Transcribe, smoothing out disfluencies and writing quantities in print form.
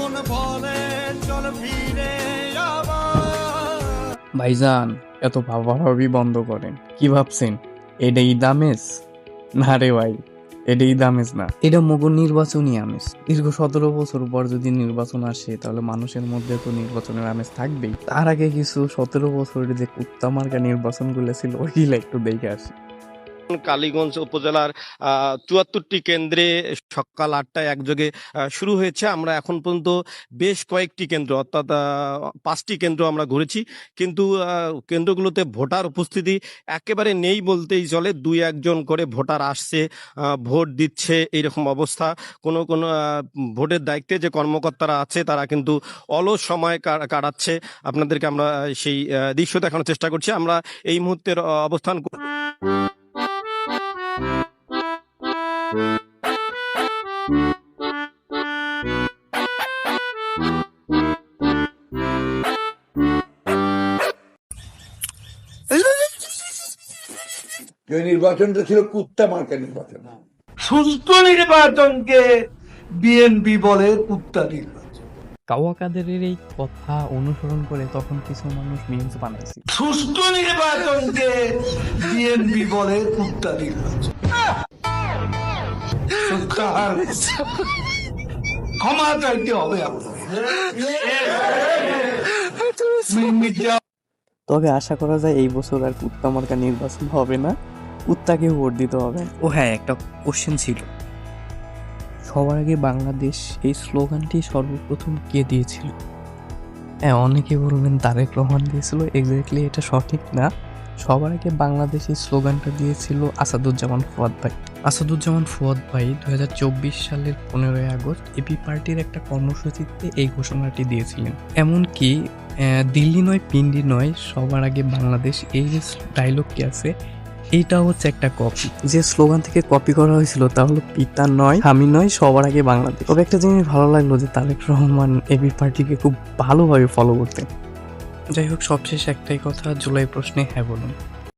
তখন বলে চল ফিরে আবার। ভাইজান, এত ভাবাভাবি বন্ধ করেন। কি ভাবছেন এটা ঈদ আমেজ? না রে ভাই, এটা ঈদ আমেজ না, এটা মগর নির্বাচনী আমেজ। দীর্ঘ 17 বছর পর যদি নির্বাচন আসে তাহলে মানুষের মধ্যে তো নির্বাচনের আমেজ থাকবেই। তার আগে কিছু 17 বছরের যে কুত্তা মার্কা নির্বাচন গুলো ছিল ওইগুলো একটু দেখে আসি। কালীগঞ্জ উপজেলার ৭৪টি কেন্দ্রে সকাল ৮টায় একযোগে শুরু হয়েছে। আমরা এখন পর্যন্ত বেশ কয়েকটি কেন্দ্র অর্থাৎ ৫টি কেন্দ্র আমরা ঘুরেছি, কিন্তু কেন্দ্রগুলোতে ভোটার উপস্থিতি একেবারে নেই বলতেই চলে। ২-১ জন করে ভোটার আসছে, ভোট দিচ্ছে, এইরকম অবস্থা। কোনো কোনো ভোটের দায়িত্বে যে কর্মকর্তারা আছে তারা কিন্তু অলস সময় কাটাচ্ছে। আপনাদেরকে আমরা সেই দৃশ্য দেখানোর চেষ্টা করছি। আমরা এই মুহূর্তের অবস্থান নির্বাচনটা ছিল কুত্তা মার্কা নির্বাচন। সুস্থ নির্বাচনকে বিএনপি বলে কুত্তা নির্বাচন। কাওয়া কাদেরের এই কথা অনুসরণ করে তখন কিছু মানুষ মিমস বানাইছে। সুস্থ নির্বাচনকে বিএনপি বলে কুত্তা নির্বাচন। ক্ষমা চাইতে হবে তবে আশা করা যায় এই বছর আর কুত্তা মার্কা নির্বাচন হবে না, কুত্তাকে ভোট দিতে হবে। ও হ্যাঁ, একটা কোশ্চেন ছিল, সবার আগে বাংলাদেশ এই স্লোগানটি সর্বপ্রথম কে দিয়েছিল? হ্যাঁ, অনেকে বলবেন তারেক রহমান দিয়েছিল। এক্স্যাক্টলি এটা সঠিক না। সবার আগে বাংলাদেশ এই স্লোগানটা দিয়েছিল আসাদুজ্জামান ফুয়াদ ভাই। আসাদুজ্জামান ফুয়াদ ভাই 2024 সালের 15ই আগস্ট এবি পার্টির একটা কর্মসূচিতে এই ঘোষণাটি দিয়েছিলেন। এমনকি দিল্লি নয় পিন্ডি নয়, সবার আগে বাংলাদেশ, এই যে ডায়লগটি আছে এইটা হচ্ছে একটা কপি। যে স্লোগান থেকে কপি করা হয়েছিল তা হলো পিতা নয় আমি নয়, সবার আগে বাংলাদেশ। তবে একটা জিনিস ভালো লাগলো যে তারেক রহমান এবি পার্টিকে খুব ভালোভাবে ফলো করতেন। যাই হোক, সবশেষ একটাই কথা, জুলাই প্রশ্নে হ্যাঁ বলুন।